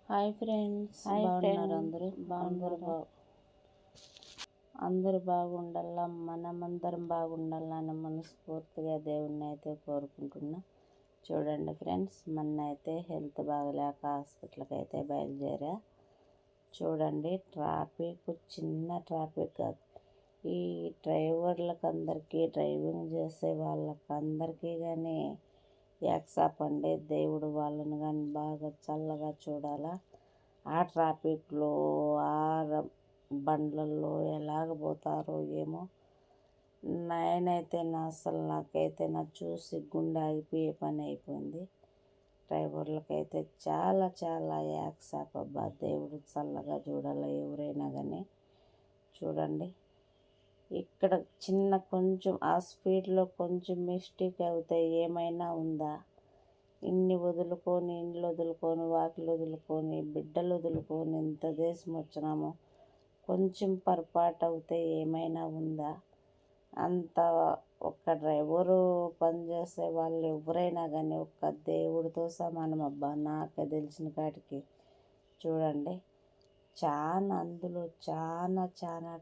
Hi friends, బాగున్నారు అందరూ బాగుండాలా, మనమందరం బాగుండాలని మనస్ఫూర్తిగా దేవుణ్ణి అయితే కోరుకుంటున్నా. చూడండి ఫ్రెండ్స్, మొన్న అయితే హెల్త్ బాగలేక హాస్పిటల్కి అయితే బయలుదేరా. చూడండి, ట్రాఫిక్ చిన్న ట్రాఫిక్ కాదు. ఈ డ్రైవర్లకు అందరికీ, డ్రైవింగ్ చేసే వాళ్ళకందరికీ కానీ యాక్సాప్ అండి. దేవుడు వాళ్ళని కానీ బాగా చల్లగా చూడాలా. ఆ ట్రాఫిక్లో ఆ బండ్లలో ఎలాగ పోతారో ఏమో. నాకైతే చూసి గుండె ఆగిపోయే పని అయిపోయింది. డ్రైవర్లకైతే చాలా చాలా యాక్సాప్ అబ్బా. దేవుడు చల్లగా చూడాలి ఎవరైనా కానీ. చూడండి, ఇక్కడ చిన్న కొంచెం ఆ స్పీడ్లో కొంచెం మిస్టేక్ అవుతే ఏమైనా ఉందా? ఇండ్లు వదులుకొని వాకిలు వదులుకొని బిడ్డలు వదులుకొని ఇంత దేశం వచ్చినాము. కొంచెం పొరపాటు అవుతే ఏమైనా ఉందా? అంత ఒక్క డ్రైవరు పనిచేసే వాళ్ళు ఎవరైనా కానీ ఒక్క దేవుడితో సమానం అబ్బా, నాకు తెలిసిన కాటికి. చూడండి, అందులో చాలా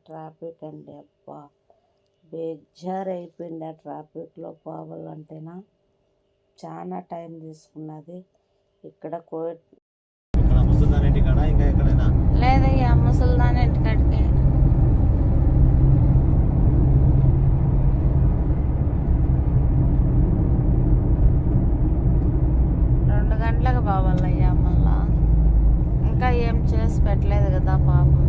ట్రాఫిక్ అండి. అబ్బా, బేజారైపోయింది ఆ ట్రాఫిక్లో పోవాలంటేనా. చాలా టైం తీసుకున్నది. ఇక్కడ లేదయ్యా, ముసలిదాని ఇంటికాడికి. 2 గంటలకు పోవాలయ్యా. మళ్ళా ఇంకా ఏం చేసి పెట్టలేదు కదా పాపం.